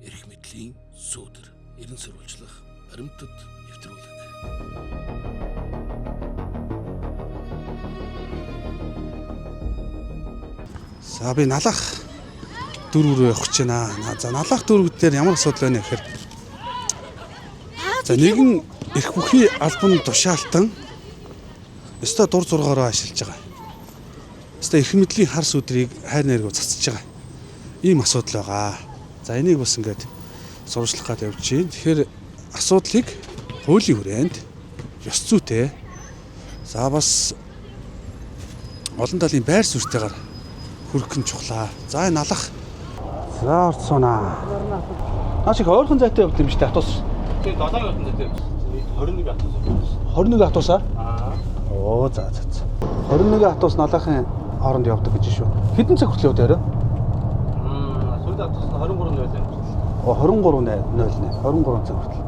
эрх мэдлийн сүүдэр, эрен сурвалжлах, баримтат нэвтрүүлэг. За би налах дөрөв рүү явах гэж байна. За налах дөрөв дээр ямар асуудал байна гэхээр за нэгэн эрх бүхий албан тушаалтан өстой дур зургаараа ашиглаж байгаа. Өстой эрх мэдлийн хар сүдрийг хайр найргуу цацж байгаа. Ийм асуудал байгаа. За энийг бас ингээд сурвалжлах гээд явж байна. Тэгэхээр асуудлыг хуулийн хүрээнд ёс зүйтэй. За бас олон талын байр суурьтайгаар хүрэх нь чухлаа. За энэ налах. За орцсонаа. Наач их ойрхон зайтай явд юм шүү дээ автобус. Тэгээ 7 явсан зайтай явсан. 21 автобус. 21 автобусаа? Оо за. 21 автобус налахын хооронд явдаг гэж шүү. Хэдэн цаг хүртэл явдаг арай? Сүүлийн автобус нь 23:00 байна. Оо 23:00. 23 цаг хүртэл.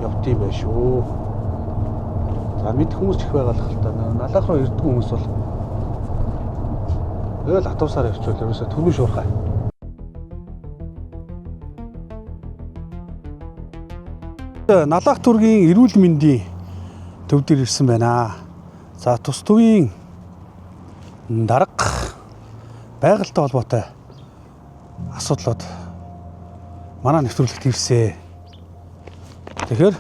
Явт юм байна шүү. За мэдэх хүмүүс ч их байгаа л та. Налах руу ирдэг хүмүүс бол өл автобусаар явчихвал ерөөсө түргэн шуурхай. Налах түргийн эрүүл мэндийн төв дээр ирсэн байна. За тус төвийн дарга байгальтай холбоотой асуудлууд манай нэвтрүүлэгт ирсэн. Тэгэхээр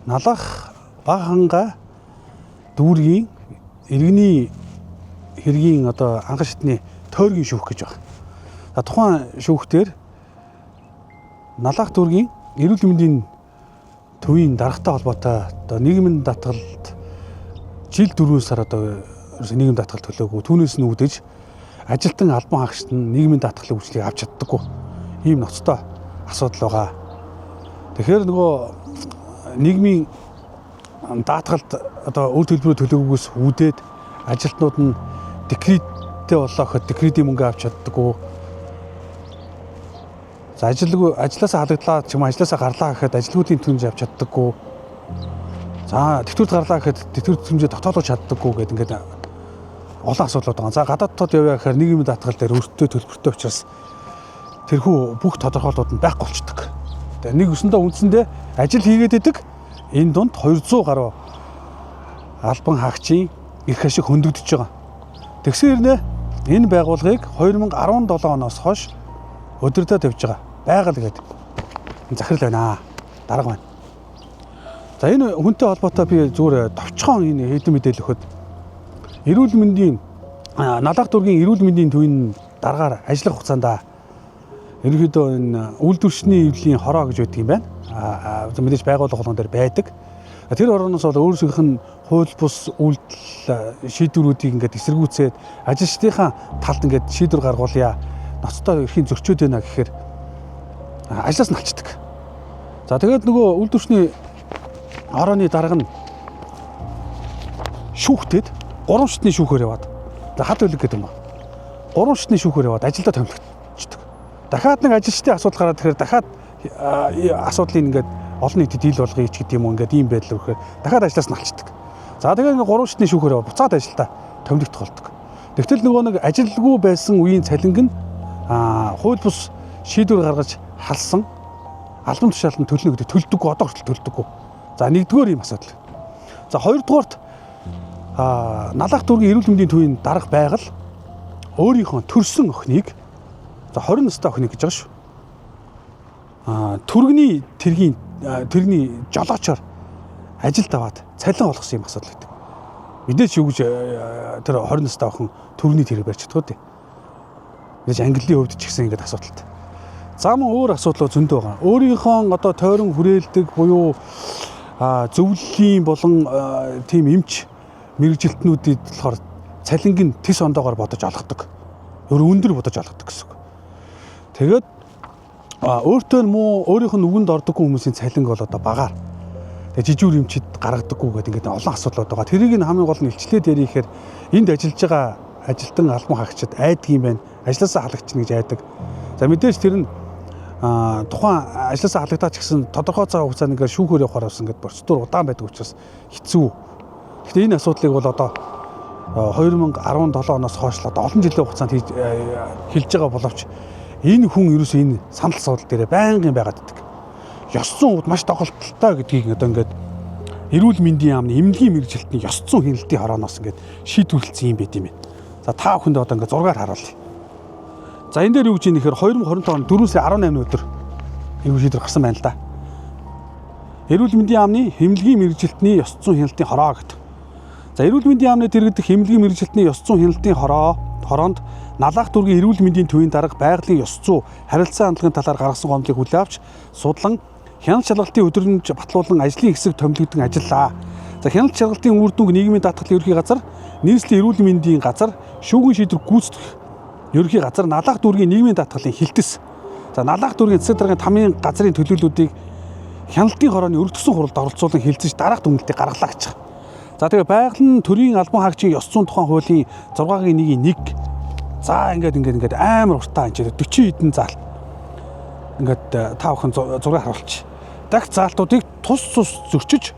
налах баг ханга дүүргийн иргэний хэргийн одоо анхан шатны тойргийн шүүх гэж байна. За тухайн шүүхтэр налах дүүргийн эрүүл мэндийн төвийн даргатай холбоотой одоо нийгмийн татгалт жил 4 сар одоо нийгмийн татгалт төлөөгүй түүнээс нь үүдэж ажилтан албан хаагчид нь нийгмийн татгалын үйлчлэгийг авч чаддаггүй ийм ноцтой асуудал байгаа. Тэгэхээр нөгөө нийгмийн даатгалд одоо үр төлбөрөө төлөөгүйгээс үүдээд ажилтнууд нь декреттэй болоо гэхэд декретийн мөнгө авч чаддаггүй. За ажилласаа халагдлаа ч юм ажилласаа гарлаа гэхэд ажилгүйдийн түнж авч чаддаггүй. За тэтгэврт гарлаа гэхэд тэтгэврт түнжээ дотоолгож чаддаггүй гэдэг ингээд олон асуудлууд байгаа. За гадаадд явъя гэхээр нийгмийн даатгал дээр өртөө төлбөртэй учраас тэрхүү бүх тодорхойлолтууд нь байхгүй болчдөг. Тэгээ нэг үндсэндээ ажил хийгээд идэг энэ дунд 200 гаруй албан хаагчийн эрх ашиг хөндөгдөж байгаа. Тэгсэрнэ энэ байгууллагыг 2017 оноос хойш өдөртөө тавьж байгаа. Байгаль гэдэг захирал байна. Дарга байна. За энэ хүнтэй холбоотой би зүгээр товчхон энэ хэдэн мэдээлэл өгөхөд эрүүл мэндийн налах дүүргийн эрүүл мэндийн төвийн даргаар ажиллах хугацаанд ерөнхийдөө энэ үйлдвэрчний эвлэлийн хороо гэж байдаг юм байна. Мэдээж байгууллага болгон дээр байдаг. Тэр орноос бол өөрсдийнх нь хууль бус үйлдэл шийдвэрүүдийг ингээд эсэргүүцээд ажилчдынхаа талд ингээд шийдвэр гаргуулъя. Ноцтой эрхийн зөрчөөд байна гэхээр ажлаас нь алчдаг. За тэгээд нөгөө үйлдвэрчний орооны дарга нь шүүхтэд 3 шатны шүүхээр яваад хад үлэг гэдэг юм ба. 3 шатны шүүхээр яваад ажилдаа томилогдчихдаг. Дахиад нэг ажилчдын асуудал гараад тэгэхээр дахиад асуудлыг ингээд олон нийтэд дийл болгоё ч гэдэг юм уу ингээд ийм байдал өрөхөөр дахиад ажлаас нь алчдаг. За тэгээд ингээд 3 шатны шүүхээр яваад буцаад ажилдаа томилогдох болдог. Тэгтэл нөгөө нэг ажилгүй байсан үеийн цалинг нь хууль бус шийдвэр гаргаж халсан албан тушаалтанд төлнө гэдэг төлдөггүй одоо хүртэл төлдөггүй. За нэгдүгээр ийм асуудал. За хоёрдугаарт налах дүүргийн эрүүл мэндийн төвийн дарга байгаль өөрийнхөө төрсөн охиныг за 20 настай охиныг гэж байгаа шүү. Түргэний тэрний жолоочоор ажилд аваад цалин олгосон юм асуудал гэдэг. Мэдээж юу гэж тэр 20 настай охин түргэний тэрэг барьж чадахгүй дээ. Мэдээж ангиллын хувьд ч гэсэн ингэж асуудалтай. За мөн өөр асуудлууд зөндөө байгаа. Өөрийнхөө одоо тойрон хүрээлдэг буюу зөвлөлийн болон тийм эмч мэрэгжилтнүүдэд болохоор цалинг нь тис ондоогоор бодож олгодог. Өндөр бодож олгодог гэсэн үг. Тэгээд өөртөө муу өөрийнх нь үгэнд ордоггүй хүмүүсийн цалинг бол одоо багаар. Тэгээд жижүүр эмчид гаргадаггүй гэдэг ингээд олон асуудлууд байгаа. Тэрийг нь хамгийн гол нь илчлээд яриххээр энд ажиллаж байгаа ажилтан албан хаагчид айдаг юм байна. Ажлаасаа халагч гэж айдаг. За мэдээж тэр нь тухайн ажлаасаа халагдаад ч гэсэн тодорхой цаг хугацаанд ингээд шүүхээр явахаар бас ингээд процедур удаан байдаг учраас хэцүү. Гэхдээ энэ асуудлыг бол одоо 2017 оноос хойш олон жилийн хугацаанд хэлж байгаа боловч энэ хүн ерөөсөө энэ санал асуудал дээр байнгын байгаад байдаг. Ёс зүйн хувьд маш тоглолттой гэдгийг одоо ингээд эрүүл мэндийн яамны эмнэлгийн мэргэжилтний ёс зүйн хяналтын хорооноос ингээд шийдвэрлэсэн юм байт юм байна. За та бүхэнд одоо ингээд зургаар харуулъя. За энэ дээр юу гэж юм нэхэр 2025 он 4 сарын 18 өдөр энэ шийдвэр гарсан байна л да. Эрүүл мэндийн яамны эмнэлгийн мэргэжилтний ёс зүйн хяналтын хороо гэдэг. За эрүүл мэндийн яамны дэргэдэх эмнэлгийн мэргэжилтний ёс зүйн хяналтын хороонд Налах дүүргийн эрүүл мэндийн төвийн дарга байгалийн ёс зүй харилцаа хандлагын талаар гаргасан гомдлыг хүлээн авч судлан хяналт шалгалтын өдрөмж батлуулан ажлын хэсэг томилогдсон ажиллаа. За хяналт шалгалтын үр дүнг нийгмийн даатгалын ерхий газар, нийслэлийн эрүүл мэндийн газар, шүүгэн шийдвэр гүйцэтгэх ерхий газар, Налах дүүргийн нийгмийн даатгалын хилтэс. За Налах дүүргийн засаг даргын тамийн газрын төлөөллүүдийг хяналтын хорооны өргөдсөн хуралд оролцуулан хилцэж дараах дүгнэлтийг гаргалаа гэж. За тэгээ байгалийн төрийн албан хаагчийн ёс зүйн тухайн хуулийн 6-1 за ингээд амар уртаа энэ 40 хэдэн заалт ингээд та бүхэн зураг харуулчих. Дахь заалтуудыг тус зөрчиж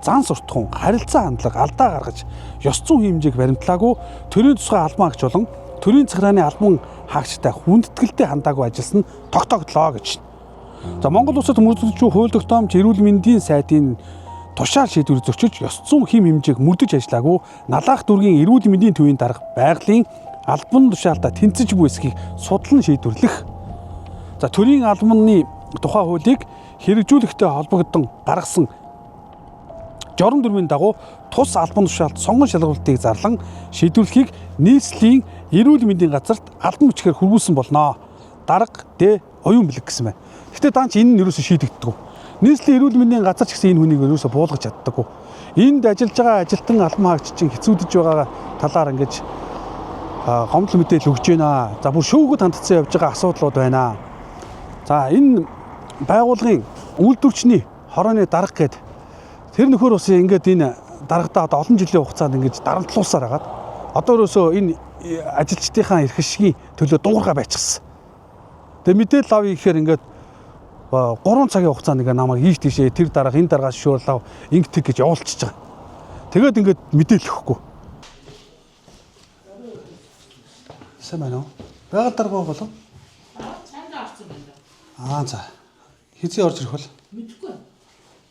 зан суртахуун, харилцаа хандлага, алдаа гаргаж ёс зүйн хэмжээг баримтлаагүй төрийн тусгай албан хаагч болон төрийн захиргааны албан хаагчтай хүндэтгэлтэй хандаагүй ажилласан тогтогдлоо гэж. За Монгол улсад мөрдөж хууль тогтоомж эрүүл мэндийн сайдын тушаал шийдвэр зөрчиж ёс зүйн хэм хэмжээг мөрдөж ажиллаагүй Налах дүүргийн эрүүл мэндийн төвийн дарга байгалийн албан тушаалтаа тэнцэж буй эсхийг судлан шийдвэрлэх. За төрийн албаны тухай хуулийг хэрэгжүүлэхтэй холбогдсон гаргасан жорон дүрмийн дагуу тус албан тушаалт сонгон шалгуултыг зарлан шийдвэрлэхийг нийслэлийн эрүүл мэндийн газарт албан бичгээр хүргүүлсэн болно. Дарга Д оюун бэлэг гэсэн байна. Гэхдээ даанч энэ нь ерөөсөө шийдэгддэг. Нийслэлийн эрүүл мэндийн газар ч гэсэн энэ хүнийг ерөөсөө буулгаж чаддаггүй. Энд ажиллаж байгаа ажилтан албан хаагччин хэцүүдэж байгаа талаар ингэж гомдол мэдээлэл өгч байна. За бүр шүүгүүд хандсан явж байгаа асуудлууд байна. За энэ байгууллагын үйлдвэрчний хорооны дарга гэдэг тэр нөхөр бас ингээд энэ даргадаа одоо олон жилийн хугацаанд ингэж дарамтлуулсаар хагаад одоо ерөөсөө энэ ажилчдынхаа эрх ашигын төлөө дуугарга байчихсан. Тэгээ мэдээлэл авъя гэхээр ингээд 3 цагийн хугацаанд ингээд намайг ийш тийшээ тэр дарга энэ даргаас шуурлав ингэдэг гэж явуулчихж байгаа. Тэгээд ингээд мэдээлэл өгөхгүй. Сайн байна уу? Байгаль дарга болов? Цаана орсон байна. За. Хизээ орж ирэх бол? Мэдгүй.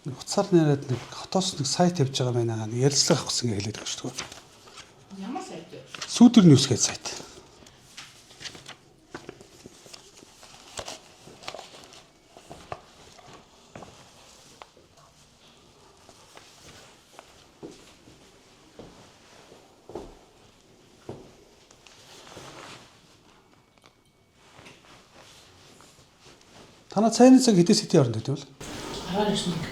Утсаар нэрээд нэг хотоос нэг сайт явьж байгаа байна. Ярилцлага авахсан гэж хэлээд байгаа шүү дээ. Ямар сайт вэ? Сүүдэр ньюс гэж сайт. Танаа цайны цаг хэдээс хэдийн хооронд байдаг вэ? 19.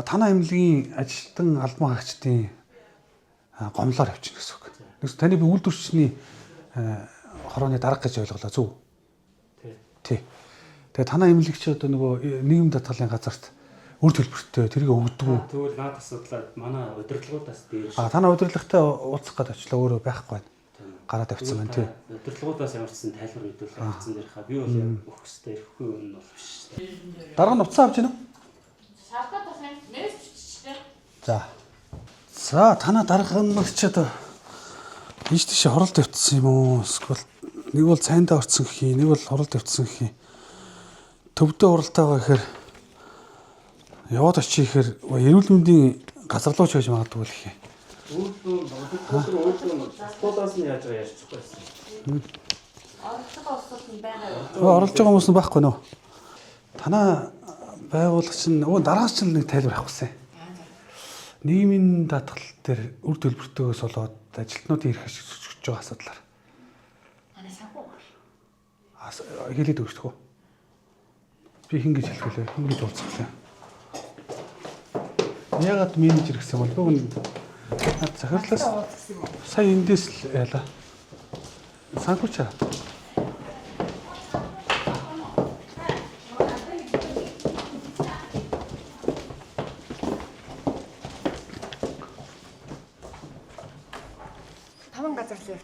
Танаа эмнэлгийн ажилтан албан хаагчдын гомлоор явчихна гэсэн үг. Нэгс таны би үйлдвэрчний хорооны дарга гэж ойлголоо зөв? Тий. Тэгээ танаа эмнэлэгч одоо нөгөө нийгэм даатгалын газарт үр төлбөртэй тэрийг өгдөг үү? Тэгвэл наад асуудлаа манай удирдлагуудаас дээр. Танаа удирдлагатай уулзах гэж очлоо өөрөө байхгүй байна. Гараад тавьчихсан байна тий. Удирдлагуудаас ямар ч сан тайлбар өгөх хэрэгцсэн дээрхаа би бол өгөх хэрэгтэй ирэхгүй юм бол биш шүү. Дарга нь уцаа авч гинэ үү? Шалтгаан тасаа мессеж биччихлээ. За танаа дарга нь ч одоо ийш тийш хорол тавьчихсан юм уу? Эсвэл нэг бол цайндаа орцсон гэх юм, нэг бол хорол тавьчихсан гэх юм. Төвдөө уралтайгаа гэхээр яваад очиж ихээр эрүүл мэндийн газар руу ч байж магадгүй л гэх юм. Өөртөө спортоос нь яаж байгаа ярьчихгүй байсан. Оролцох усууд нь байгаа. Оролж байгаа хүмүүс нь байхгүй нөө. Танаа байгуулагч нь дараагч нь нэг тайлбар авахгүйсэн. Нийгмийн даатгал дээр үр төлбөртөөс болоод ажилтнуудын эрх ашиг зөрчиж байгаа асуудлаар. Манай санхүү. Хэлээд өгчихгүй. Би хин гэж хэлэх вэ? Хин гэж уулзах вэ? Ягаад менежер гэсэн бол бүгд захирлаас сая эндээс л яла. Санхүүчаа.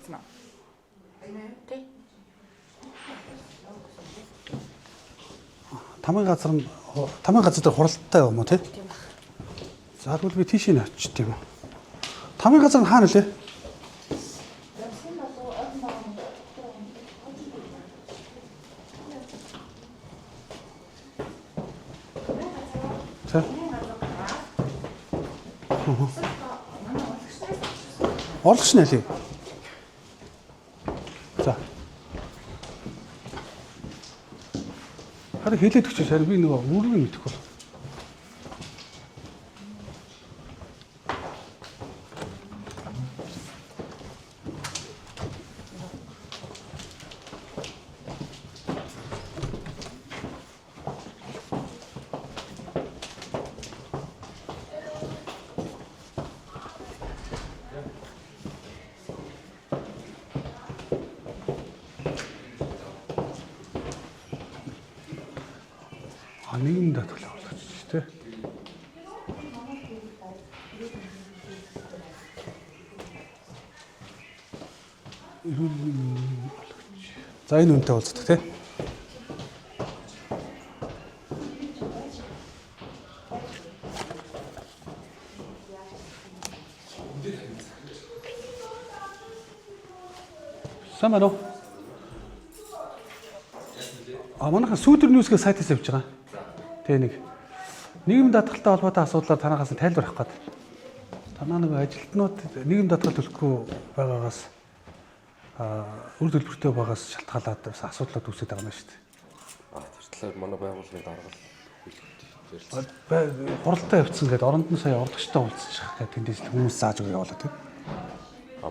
харагдсан уу? Тэ? Тамийн газар дээр хуралдтай юм уу тий? За тэгвэл би тийш нь очиж тийм үү. Тамийн газар нь хаана лээ? За. Орлогч нэ лээ. За. Харин хэлээд өгч харин би нөгөө үргэлж мэдэх бол. Нийгэм даатгалаа болгож шүү дээ. За энэ үнэтэй уулздаг тий. Сайн уу? Манайхан Сүүдэр Ньюсгийн сайтаас явж байгаа. Тэгээ нэг нийгэм даатгалтай холбоотой асуудлаар танахаас тайлбар авах гээд. Танаа нэг ажилтнууд нийгэм даатгал төлөхгүй байгаагаас үр төлбөртэй байгаас шалтгаалаад асуудлууд үүсэж байгаа юм шүү дээ. Тэр талаар манай байгууллагын дарга хэлэхдээ хуралдаа явцсан гэдэг оронд нь сая орлогчтой уулзчих гэдэг тэндээс хүмүүс зааж өгөө явуулаад тийм.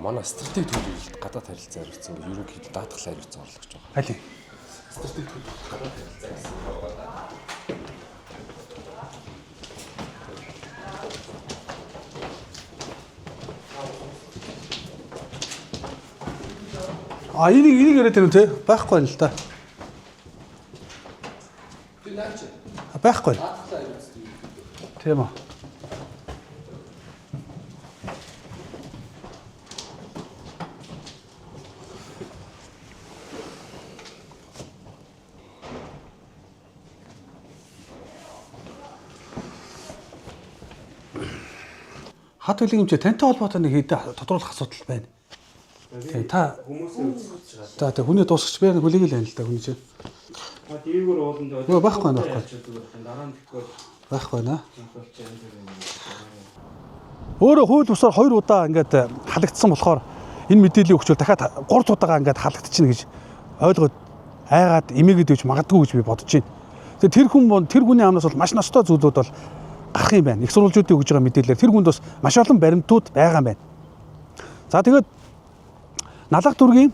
Манай стратеги төлөвлөлт гадаад харилцаа хариуцсан гэж ерөнхийдөө даатгал хариуцсан орлогч байгаа. Аль нь? Стратеги төлөвлөлт гадаад харилцаа гэсэн байгаа. Энийг яриад байна те байхгүй байна л да. Би наач. Байхгүй. Даатгалаа хариуцсан. Тийм үү. Хат үлгэмч тантай холбоотой нэг хэдэн тодруулах асуудал байна. Тийм та хүмүүсээ үзэж байгаа. за тэг хүний дуусгач би хүлээг л байна л да хүний чинь. Дээгүүр ууланд Байхгүй байна. дараа нь тэгвэл Байхгүй байна. болч юм дээр. Өөрөө хууль бусаар 2 удаа ингээд халагдсан болохоор энэ мэдээллийн өгчвөл дахиад 3 удаагаа ингээд халагдчихна гэж ойлгоод айгаад эмээгээд ивч магадгүй гэж би бодож байна. Тэгээ тэр хүний амнаас бол маш ностой зүйлүүд бол гарах юм байна. Их сурвалжуудын өгж байгаа мэдээлэлээр тэр хүнд бас маш олон баримтууд байгаа юм байна. За тэгээд Налах дүүргийн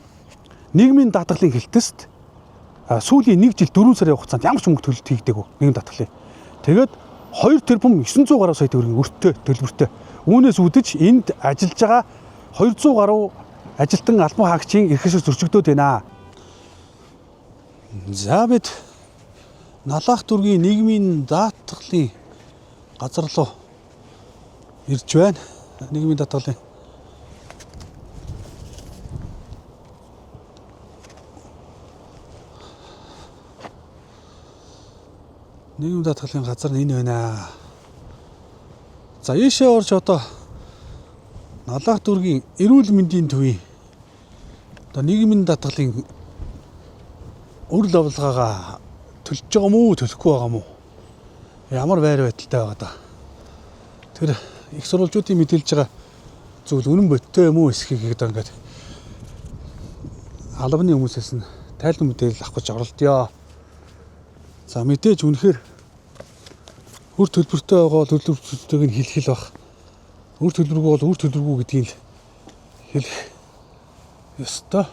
нийгмийн даатгалын хэлтэст сүүлийн 1 жил 4 сарын хугацаанд ямар ч мөнгө төлөлт хийгдээгүй нийгэм даатгалын. Тэгээд 2 тэрбум 900 гаруй сая төгрөгийн өртөө төлбөртэй. Үүнээс үүдэж энд ажиллаж байгаа 200 гаруй ажилтан албан хаагчийн эрхэсэл зөрчигдөөд байна. За бид Налах дүүргийн нийгмийн даатгалын газар руу ирж байна. Нийгмийн даатгалын нийгэм даатгалын газар нь энэ байна. За ийшээ орж одоо Налах дүүргийн эрүүл мэндийн төвийн одоо нийгмийн даатгалын үр лавлгаагаа төлж байгаа мó төлөхгүй байгаа мó ямар байр байдалтай байгаа да. Тэр их сурвалжуудын мэдээлж байгаа зүйл үнэн бодтой юм уу эсхийг одоо ингээд албаны хүмүүсээс нь тайлбар мэдээлэл авах гэж оролдъё. За мэдээж үнэхээр үр төлбөртэй байгаа төлбөртөйг нь хэлхэл бах. Үр төлбөргүй бол үр төлбөргүй гэдгийг хэлэх ёстой.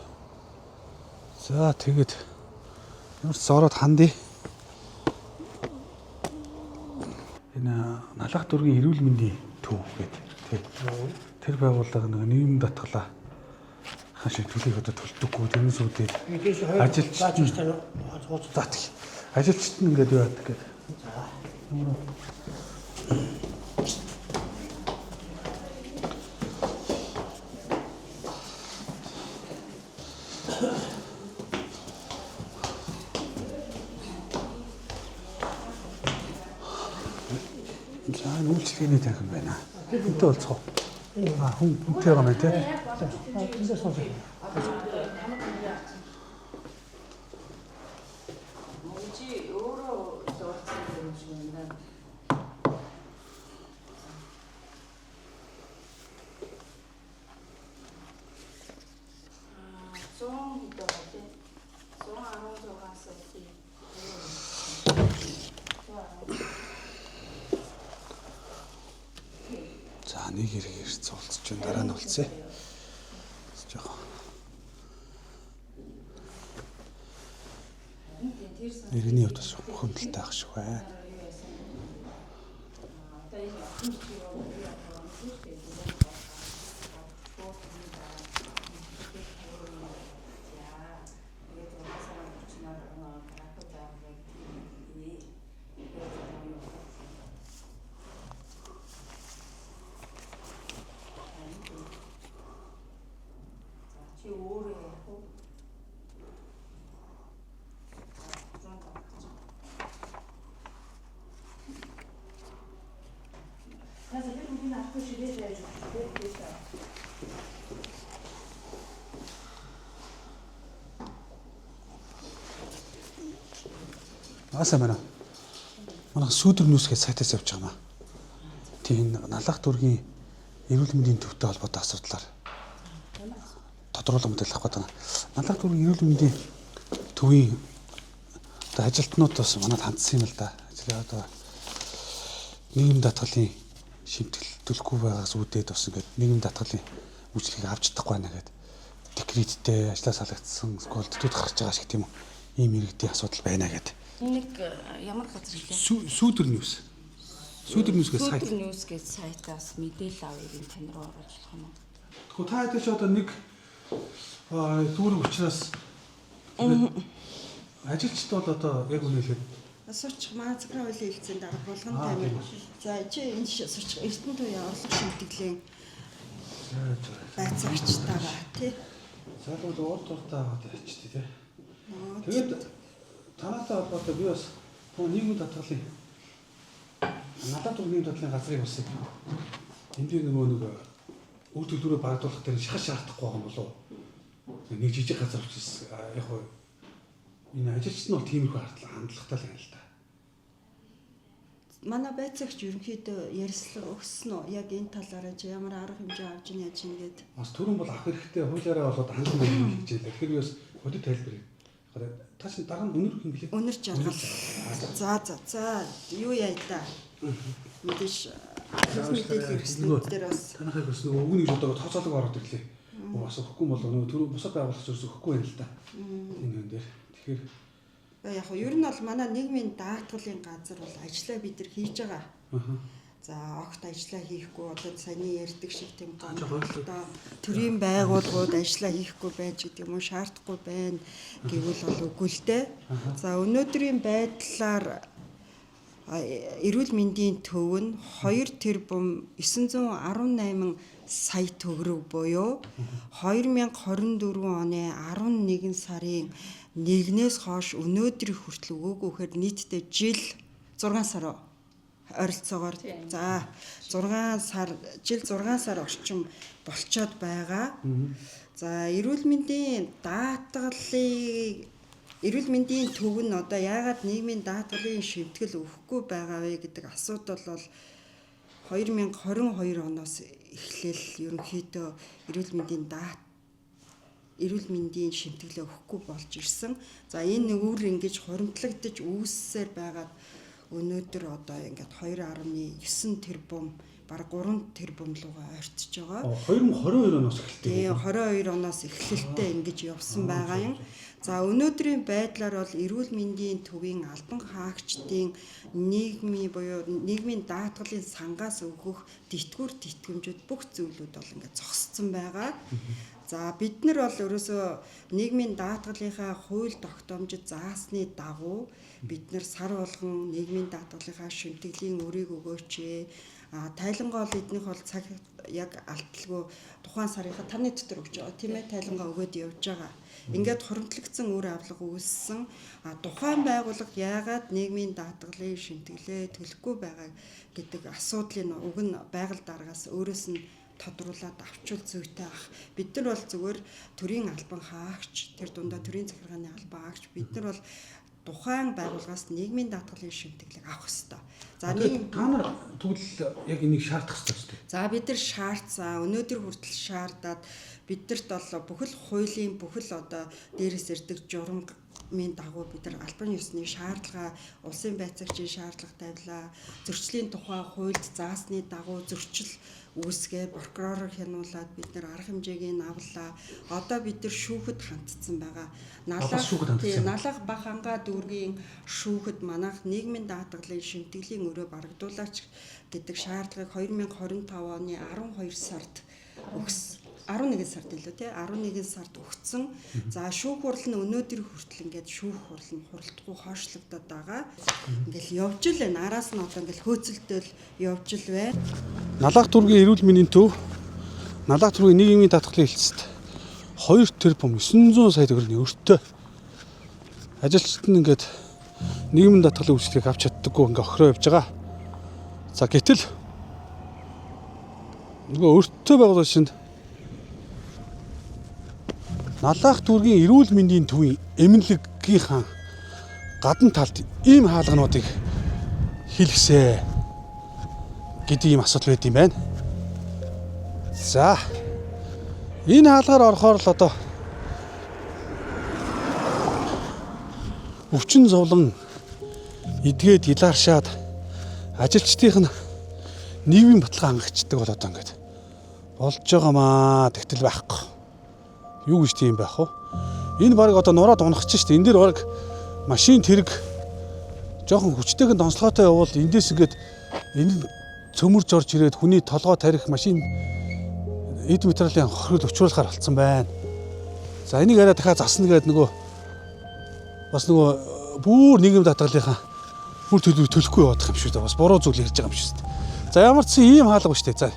За тэгээд ямар ч зороод хандъя. Энэ Налах дүүргийн эрүүл мэндийн төв гэдэг тийм. Тэр байгууллага нэг нийгэм даатгалаа хашиг төлөйг одоо төлдөггүй тэрнээс үүдээд ажилчид нь ингээд яадаг гэдэг. За үйлчлэгээний танхим байна. Хүнтэй болцгоо. Хүнтэй байгаа мэй те. За нэг хэрэг ирж уулзч юм дараа нь уулзъя. Жохоо. Иргэний хувьд бас хөндлөлтэй ах шиг бай. Аса мана. Манай сүүдэр нүүсгээ сайтаас явж байгаа маа. Тийм налах дүүргийн эрүүл мэндийн төвтэй холбоотой асуудлаар тодруулах мэдээлэл авах гэдэг. Налах дүүргийн эрүүл мэндийн төвийн одоо ажилтнууд бас манад хандсан юм л да. Одоо нийгэм даатгалын шимтгэл төлөхгүй байгаас үүдээд бас ингээд нийгэм даатгалын үйлчлэгийг авч чадахгүй байна гэдэг. Декреттэй ажлаас салгагдсан скол төдөөд гарч байгаа шиг тийм ийм иргэдийн асуудал байна гэдэг. Нэг ямар газар хэлээ? Сүүдэр ньюс. Сүүдэр ньюсгээ сайт. Сүүдэр ньюс гэж сайтаас мэдээлэл авъя тань руу оруулах юм уу? Тэгвэл та хэд ч одоо нэг дүүрэг учраас ажилчид бол одоо яг үнэ хэлээд Сурч маа цаграа хуулийн хэлцээнд дарга болгон тамир. За чи энэ сурч Эрдэнэ туяа орлого шимтгэлэн байцаагчтайгаа тий. За бол урд уртаа аваад ячтээ тий. Тэгээд танаатай холбоотой би бас нийгмийн татгалын надад нийгмийн татгалын газрыг бас энд нөгөө нэг үр төлбөрөөр багдуулах дээр шахаж шаардахгүй байгаа юм болов уу? Нэг жижиг газар учраас яг хоо энэ ажилчид нь бол тиймэрхүү хандлагатай л юм л да. Манай байцаагч ерөнхийдөө ярилцлага өгсөн үү? Яг энэ талаараа чи ямар арга хэмжээ авч яаж ингэж бас түрүүн бол авах хэрэгтэй хуулиараа болоод хандлага хийж байлаа. Тэгэхээр би бас хөдөө тайлбарыг. Та чи дараа нь өнөр хин блээ. өнөр жаргал. За юу яа та. Мэдээж мэдээлэл хэрэгслүүд дээр бас танахыг бас нөгөө өгнө гэж одоо тооцоолог ороод ирлээ. Бас өгөхгүй бол нөгөө түрүү бусад байгууллагч зүрс өгөхгүй байна л да. Энэ юм дээр. Тэгэхээр яг нь ер нь бол манай нийгмийн даатгалын газар бол ажлаа бид нар хийж байгаа. За огт ажлаа хийхгүй одоо саяны ярьдаг шиг тийм одоо төрийн байгууллагууд ажлаа хийхгүй байж гэдэг юм уу шаардахгүй байна гэвэл бол үгүй л дээ. За өнөөдрийн байдлаар эрүүл мэндийн төв нь 2 тэрбум 918 сая төгрөг буюу 2024 оны 11 сарын 1-ээс хойш өнөөдрийн хүртэл өгөөгүйхээр нийтдээ жил 6 сар ойролцоогоор за 6 сар орчим болцоод байгаа. За эрүүл мэндийн төв нь одоо яагаад нийгмийн даатгалын шимтгэл өгөхгүй байгаа вэ гэдэг асуудал бол 2022 оноос эхлээл ерөнхийдөө эрүүл мэндийн шимтгэлээ өгөхгүй болж ирсэн. За энэ үр ингэж хуримтлагдаж үүссээр байгаад өнөөдөр одоо ингээд 2.9 тэрбум бараг 3 тэрбум руугаа ойртож байгаа. 2022 оноос эхэлдэг. Тийм 22 оноос эхлэлтэй ингэж явсан байгаа юм. За өнөөдрийн байдлаар бол эрүүл мэндийн төвийн албан хаагчдын нийгмийн даатгалын сангаас өгөх тэтгэвэр тэтгэмжүүд бүх зүйлүүд бол ингээд зогссон байгаа. За бид нар бол ерөөсөө нийгмийн даатгалынхаа хууль тогтоомжид заасны дагуу бид нар сар болгон нийгмийн даатгалынхаа шимтгэлийн өрийг өгөөч. Тайлангаа бол эднийх бол цаг яг алталгүй тухайн сарынхаа 5-ны дотор өгч байгаа тийм ээ, тайлангаа өгөөд явж байгаа. Ингээд хуримтлагдсан үр авлага үүссэн. Тухайн байгууллага яагаад нийгмийн даатгалын шимтгэлээ төлөхгүй байгаа гэдэг асуудлын уг нь байгаль даргаас өөрөөс нь тодруулаад авчвал зүйтэй ах. Бид нар бол зүгээр төрийн албан хаагч, тэр дундаа төрийн захиргааны албан хаагч, бид нар бол тухайн байгууллагаас нийгмийн даатгалын шимтгэлийг авах ёстой. За нэг та нар тэгвэл яг энийг шаардах ёстой шүү дээ. За бид нар шаардсан. Өнөөдөр хүртэл шаардаад бидэрт бол бүхэл хуулийн бүхэл одоо дээрээс ирдэг журмын дагуу бид нар албан ёсны шаардлага, улсын байцаагчийн шаардлага тавилаа. Зөрчлийн тухай хуульд заасны дагуу зөрчил үүсгээ прокуророор хянуулаад бид нар арга хэмжээг нь авлаа. Одоо бид нар шүүхэд хандсан байгаа. Налах Баханга дүүргийн шүүхэд манайх нийгмийн даатгалын шимтгэлийн өрөө барагдуулаач гэдэг шаардлагыг 2025 оны 12 сард өгсөн. 11 сард илүү тий 11 сард өгсөн. За шүүх хурал нь өнөөдөр хүртэл ингээд шүүх хурал нь хуралдахгүй хойшлогдоод байгаа. Ингээл явж л байна. Араас нь одоо ингээл хөөцөлтөл явж л байна. Налах дүүргийн эрүүл мэндийн төв Налах дүүргийн нийгмийн даатгалын хэлцэд 2 тэрбум 900 сая төгрөгийн өртөө ажилчид нь ингээд нийгмийн даатгалын үйлчлэгийг авч чаддаггүй ингээд охироо явж байгаа. За гэтэл нөгөө өртөө байгууллагын шинэ Налах дүүргийн эрүүл мэндийн төвийн эмнэлэгийнхаа гадна талд ийм хаалгануудыг хийлгэсэ гэдэг ийм асуудал байд юм байна. За энэ хаалгаар орохоор л одоо өвчин зовлон эдгээд илааршаад ажилчдын нийгмийн баталгаа хангагддаг бол одоо ингээд болж байгаамаа тэгтэл байхгүй. Юу гэж тийм байх вэ? Энэ баг одоо нураад унах чинь шүү дээ. Энэ дээр баг машин тэрэг жоохон хүчтэйгэн донцлогоотой явбал эндээс ингээд энэ цөмөрж орж ирээд хүний толгой тарих машин эд материалын хохирол өчрүүлэхээр болцсон байна. За энийг арай дахиад засна гэдэг нөгөө бас нөгөө бүр нийгэм даатгалынхаа бүр төлөхгүй явах юм шүү дээ. Бас буруу зүйл ярьж байгаа юм шүү дээ. За ямар ч ийм хаалга ба шүү дээ.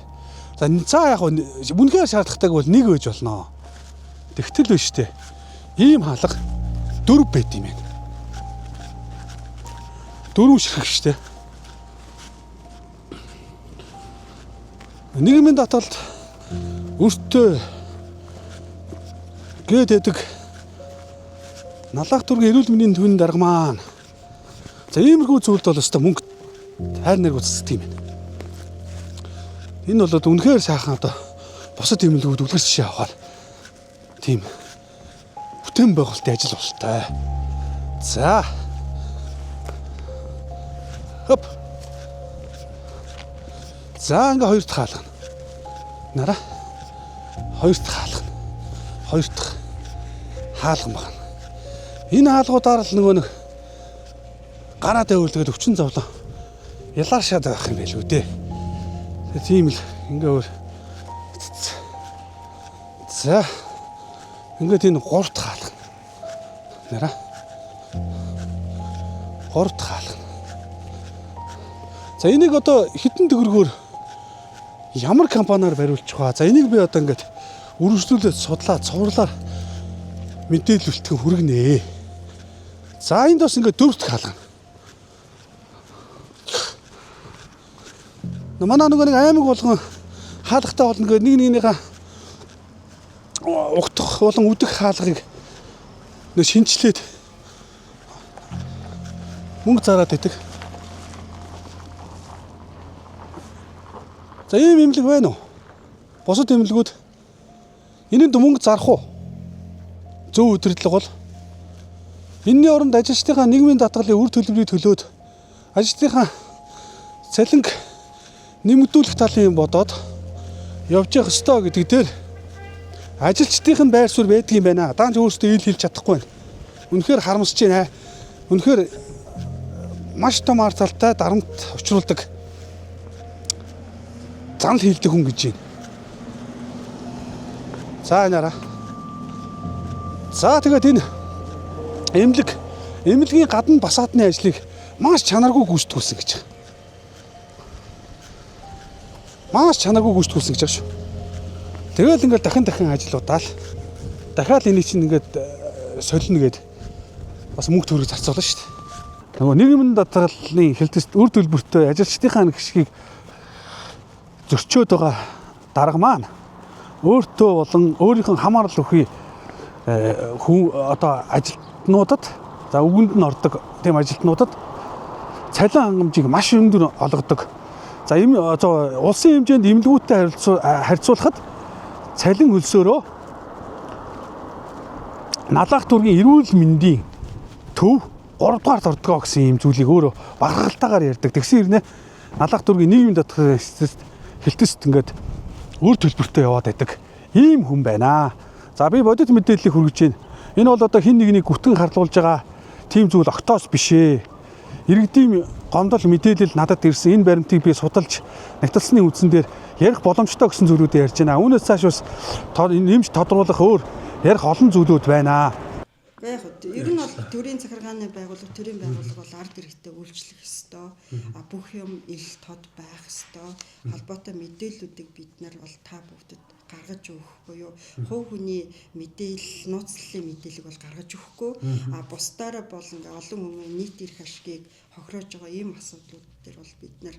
За яг үнэхээр шаардлагатай бол нэг байж болно. Тэгтэл биш үү? Ийм хаалга 4 байд юм байна. 4 ширхэг шүү дээ. Нийгмийн даатгалд өртөө гэдэг Налах дүүргийн эрүүл мэндийн төвийн дарга маань. За иймэрхүү зүйлд бол өстой мөнгө хайр нэрг үздэг юм байна. Энэ бол үнэхээр сайхан одоо бусад эмнэлгүүд үлгэр жишээ авахаар тийм бүтээн байгуулалтын ажил болтой. За. Хоп. За ингээ 2 дахь хаалга. Нара. 2 дахь хаалга. 2 дахь хаалган байна. Энэ хаалгуудаар л нөгөө нэг гараа дэвүүлгээд өвчин зовлон ялааршаад байх юм байл үү дээ. Тийм л ингээ өөр. За. Ингээд энэ 3 дахь хаалга. Нара. 3 дахь хаалга. За энийг одоо хэдэн төгрөгөөр ямар компаниар бариулчих вэ? За энийг би одоо ингээд үргэлжлүүлээд судлаад цувралаар мэдээлүүлэлтэн хүргэнэ. За энд бас ингээд 4 дахь хаалга. Манай нөгөө нэг аймаг болгон хаалгатай болно гэдэг нэгнийхээ угтах болон үдэх хаалгыг нэ шинчлээд мөнгө зараад байдаг. За ийм эмнэлэг байна уу? Бусад эмнэлгүүд энэнд мөнгө зарах уу? Зөв удирдлага бол энэний оронд ажилчдынхаа нийгмийн даатгалын үр төлбөрийг төлөөд ажилчдынхаа цалинг нэмэгдүүлэх талын бодоод явж явах ёстой гэдэг дээр ажилчдынх нь байр суурь байдаг юм байна. Даанч өөрсдөө ил хэлж чадахгүй байна. Үнэхээр харамсаж байна. Үнэхээр маш том ар талтай дарамт учруулдаг занл хийдэг хүн гэж байна. За энараа. За тэгээд энэ эмнэлгийн гадна басаатны ажлыг маш чанаргүй гүйцэтгүүлсэн гэж байна. Маш чанаргүй гүйцэтгүүлсэн гэж байгаа шүү. Тэгэл ингээд дахин ажиллаудаал. Дахиад энийг чинь ингээд солино гээд бас мөнгө төгрөг зарцуулна шүү дээ. Нөгөө нийгмийн даатгалын хэлтэст үр төлбөртэй ажилчдынхаа гişгийг зөрчөөд байгаа дарга маань өөртөө болон өөрийнх нь хамаарал өгөхий хүн одоо ажилтнуудад за үгэнд нь ордог тийм ажилтнуудад цалин хангамжийг маш өндөр олгодог. За улсын хэмжээнд эмнэлгүүттэй харьцуулахад цалин хөлсөөрөө Налах дүүргийн эрүүл мэндийн төв 3 дугаарт ордгоо гэсэн юм зүйлийг өөрөө багралтаагаар ярьдаг. Тэгсэн хэрнээ Налах дүүргийн нийгмийн даатгалын хэлтэст ингээд өөр төлбөртэй яваад байдаг. Ийм хүн байна. За би бодит мэдээллийг хүргэж байна. Энэ бол одоо хин нэгнийг гүтгэн харлуулж байгаа тийм зүйл октоос биш ээ. Иргэдийн гомдол мэдээлэл надад ирсэн. Энэ баримтыг би судалж нягтлсны үндсэн дээр ярих боломжтой гэсэн зүйлүүдээ ярьж байна. Үүнээс цааш бас нэмж тодруулах өөр ярих олон зүйлүүд байна. Яг ер нь бол төрийн захиргааны байгууллага, төрийн байгууллага бол ард иргэдэд үйлчлэх ёстой. Бүх юм ил тод байх ёстой. Холбоотой мэдээллүүдийг бид нар бол та бүгдэд гаргаж өгөх буюу хувь хүний мэдээлэл, нууцлалын мэдээллийг бол гаргаж өгөхгүй. Бусдаараа бол ингээ олон хүмүүс нийт эрх ашгийг хохироож байгаа ийм асуудлууд дээр бол бид нар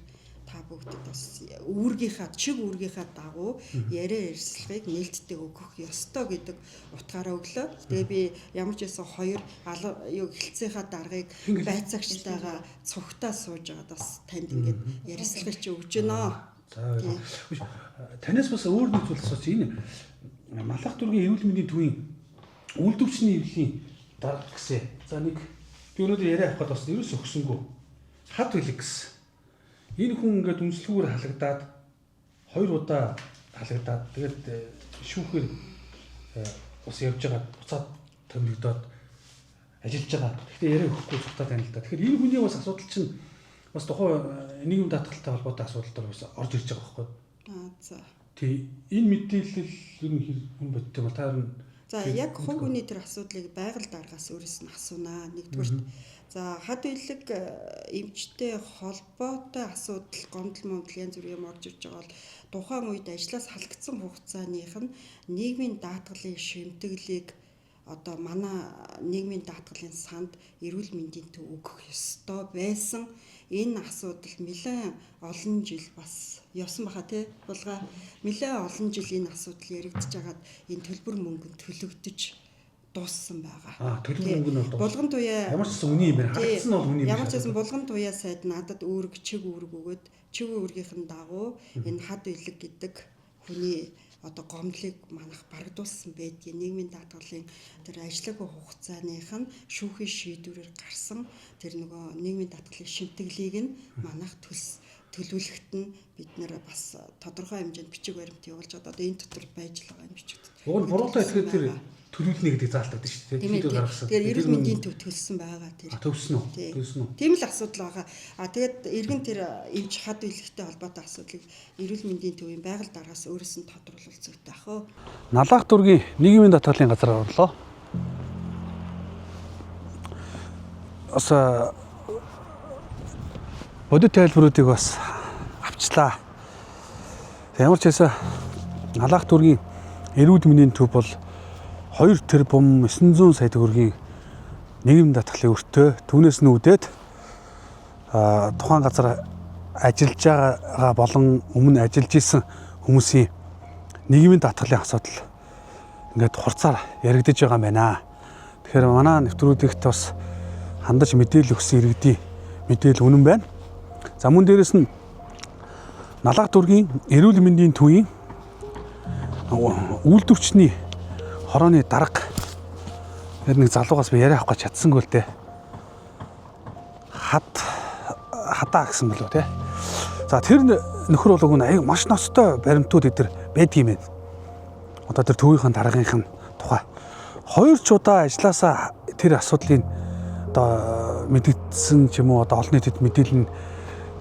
та бүгдэд бас үүргийнхаа дагуу яриа ярьцлагыг нээлттэй өгөх ёстой гэдэг утгаараа өглөө. Тэгээ би ямар ч байсан хоёр хилцээхаа даргаыг байцаагчтайгаа цогтаа сууж байгаад бас танд ингээд ярьцлагыг чи өгж гэнэ. Танаас бас өөр нэг зүйл асууж энэ Налах дүүргийн эрүүл мэндийн төвийн үйлдвэрчний хэвлэлийн дарга гэсэн. За нэг би өнөөдөр яриа авахад бас ерөөс өгсөнгөө хад билэг гэсэн. Энэ хүн ингээд үнслэгүүр халагдаад 2 удаа халагдаад тэгээд шүүхээр бас явж байгаа буцаад томилогдоод ажиллаж байгаа. Гэхдээ яриа өгөхгүй цогтаад байна л да. Тэгэхээр энэ хүний бас асуудал чинь бас тухайн нийгмийн даатгалтай холбоотой асуудал бас орж ирж байгаа байхгүй. За. Тий, энэ мэдээлэл ер нь хүн бодтой бол таар нь за яг хувь хүний тэр асуудлыг байгаль даргаас өөрөөс нь асуунаа. Нэгдүгürt за хад үйлэг эмчтэй холбоотой асуудал гомдол янз бүрийн юм орж ирж байгаа бол тухайн үед ажлаас халагдсан хугацааных нь нийгмийн даатгалын шимтгэлийг одоо манай нийгмийн даатгалын санд эрүүл мэндийн төв өгөх ёстой байсан. Энэ асуудал нэлээд олон жил бас явсан баха тий булгаа нэлээд олон жил энэ асуудал яригдж байгаад энэ төлбөр мөнгө төлөгдөж дууссан байгаа. Төлбөр мөнгө нь бол булган туяа ямар ч гэсэн үний юм харагдсан бол үний юм. Ямар ч гэсэн булган туяа сайд надад чиг үүрэг өгөөд чиг үүргийнхэн дагуу энэ хад үйлэг гэдэг хүний одоо гомдлыг манах барагдуулсан байдгийг нийгмийн даатгалын тэр ажиллаагүй хугацааных нь шүүхийн шийдвэрээр гарсан тэр нөгөө нийгмийн даатгалын шимтгэлийг нь манах төлөвлөлтөд нь бид нэр бас тодорхой хэмжээнд бичиг баримт явуулж байгаа. Одоо энэ дотор байж байгаа юм бичиг. Уг нь буруулаа итгэхэд тэр төлөвлөнө гэдэг заалтагдсан шүү дээ. Тэгээд гаргасан. Тэгээд эрүүл мэндийн төв төлсөн байгаа тэр. Төвсөн үү? Төлсөн үү? Тийм л асуудал байгаа. Тэгээд иргэн тэр эмч хад үйлэгтэй холбоотой асуудлыг эрүүл мэндийн төвийн байгаль даргаас өөрөөс нь тодруулах зүйтэй ах уу. Налах дүүргийн нийгмийн даатгалын газар орлоо. Бас бодит тайлбаруудыг бас авчлаа. Ямар ч байсан Налах дүүргийн эрүүл мэндийн төв бол 2 тэрбум 900 сая төгрөгийн нийгмийн даатгалын өртөө түүнээс нүүдээд тухайн газар ажиллаж байгаа болон өмнө ажиллаж исэн хүмүүсийн нийгмийн даатгалын асуудал ингээд хурцаар яригдж байгаа юм байна. Тэгэхээр манай нэвтрүүлэгт бас хандаж мэдээлэл өгсөн иргэдийн мэдээлэл үнэн байна. За мөн дээрэс нь Налах дүүргийн эрүүл мэндийн төвийн үйлдвэрчний хорооны дарга нэг залуугаас би яриа авах гэж чадсангүй л дээ. Хадаа гэсэн болов те. За тэр нөхөр болог нь маш ноцтой баримтууд эдэр байдгийм байна. Одоо тэр төвийнхээ даргынхын тухай 2 ч удаа ажилласаа тэр асуудлыг одоо мэдгэдсэн ч юм уу одоо олон нийтэд мэдээлнэ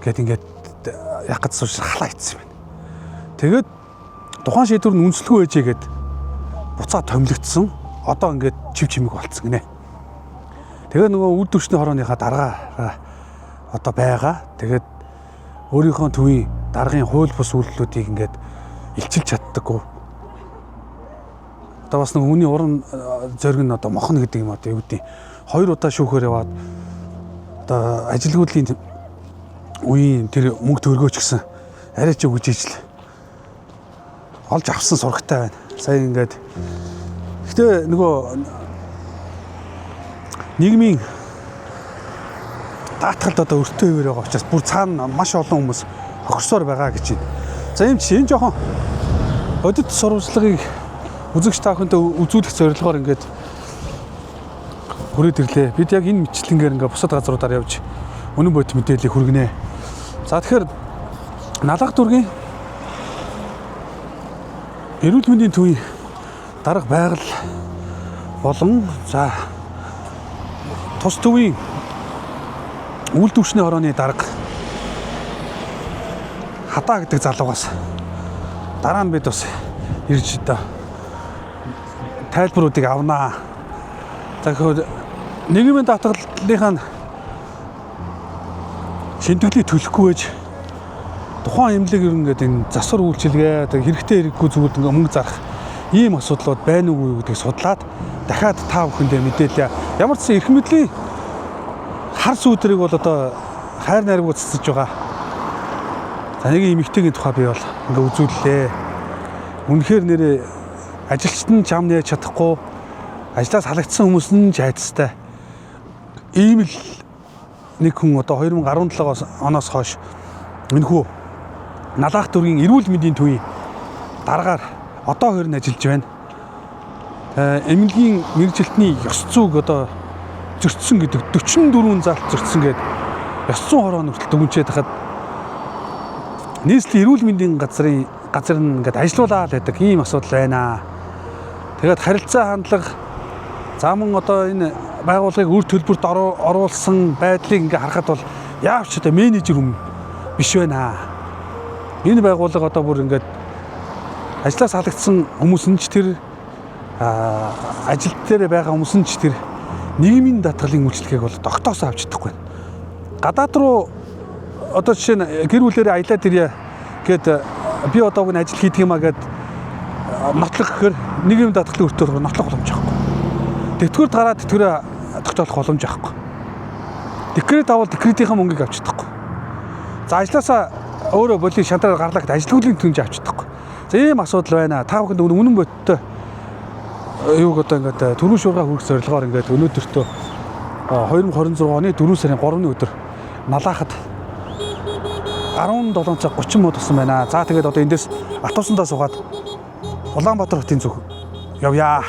гэд ингээд яг гэж сууж халаа ицсэн байна. Тэгээд тухайн шийдвэр нь үнэлэхгүй байжээ гэд буцаа томилогдсон. Одоо ингээд чив чимэг болцсон гинэ. Тэгээ нөгөө үйлдвэрчний хорооныхаа даргаа одоо байгаа. Тэгээд өөрийнхөө төвийн даргын хууль бус үйлдэлүүдийг ингээд илчилж чаддаггүй. Одоо бас нэг үүний уран зориг нь одоо мохно гэдэг юм одоо юу гэдэг 2 удаа шүүхээр яваад одоо ажилгүйдлийн үеийн тэр мөнгө төгрөгөөч гэсэн арай ч өгж ижил олж авсан сурагтай байна. Сая ингээд гэхдээ нөгөө нийгмийн даатгалд одоо өртөө хэвээр байгаа учраас бүр цаана маш олон хүмүүс хохирсоор байгаа гэж байна. За юм чи энэ жоохон бодит сурвалжлагыг үзэгч та бүхэндээ үзүүлэх зорилгоор ингээд хүрээд ирлээ. Бид яг энэ мэтлэнгээр ингээд бусад газруудаар явж үнэн бодит мэдээллийг хүргэнэ. За тэгэхээр Налах дүүргийн эрүүл мэндийн төвийн дарга байгаль болон за тус төвийн үйлдвэрчний хорооны дарга Хадаа гэдэг залуугаас дараа нь бид бас ирж одоо тайлбаруудыг авнаа. За тэгэхээр нийгмийн даатгалынхаа шинтгэлийг төлөхгүй байж тухайн эмнэлэг ер нь ингээд энэ засвар үйлчилгээ хэрэгтэй хэрэггүй зүйлд ингээд мөнгө зарах ийм асуудлууд байна уу гэдгийг судлаад дахиад та бүхэндээ мэдээлээ. Ямар ч эрх мэдлийн хар сүйдрийг бол одоо хайр найргуу цэцэж байгаа. За нэг эмэгтэйгийн тухай би бол ингээд үзүүллээ. Үнэхээр нэрээ ажилчид нь чам нээж чадахгүй, ажлаас халагдсан хүмүүс нь ч айцтай. Ийм л нэг хүн одоо 2017 оноос хойш энэхүү Налах дүүргийн эрүүл мэндийн төвийн дараагаар одоо хөрн ажиллаж байна. Эмнэлгийн мэргэжилтний ёс зүйг одоо зөрчсөн гэдэг 44 залт зөрчсөн гэдэг ёс зүйн хорооны хүртэл дүгнчээд хахад нийслэлийн эрүүл мэндийн газар нь ингээд ажилуулаад байдаг ийм асуудал байна. Тэгээд харилцаа хандлага замун одоо энэ байгууллагыг үр төлбөрт оруулсан байдлыг ингээд харахад бол яавч одоо менежер юм биш байна. Энэ байгууллага одоо бүр ингээд ажлаас халагдсан хүмүүс нь ч тэр ажил дээр байгаа хүмүүс нь ч тэр нийгмийн даатгалын үйлчлэгийг бол тогтоосоо авч чадахгүй байна. Гадаад руу одоо жишээ нь гэр бүлээрээ аялаад ирье гэд би одоо гэн ажил хийдэг юмаа гэд нотлох гэхээр нийгмийн даатгалын өртөөр нотлох боломж байхгүй. Тэтгэврт гараад тэтгэврээ тогтоох боломж байхгүй. Декрет авал декретийн мөнгийг авч чадахгүй. За ажлаасаа өөрөө боли шантраар гарлаа гэд ажилгүйдлийн түнж авч чадахгүй. За ийм асуудал байна. Та бүхэнд үнэн бодиттой юуг одоо ингээд төрийн шуурга хүргэх зорилгоор ингээд өнөөдөртөө 2026 оны 4 сарын 3-ны өдөр Налахад 17 цаг 30 минут болсон байна. За тэгээд одоо эндээс автобусандаа суугаад Улаанбаатар хотын зүг явъя.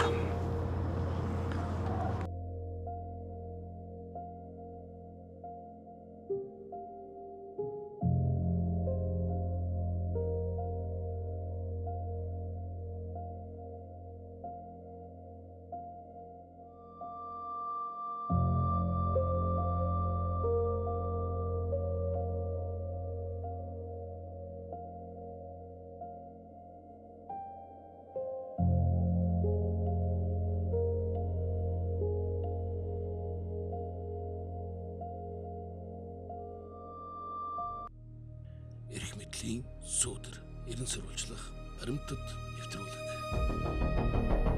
Эрх мэдлийн сүүдэр, эрен сурвалжлах, баримтат нэвтрүүлэг.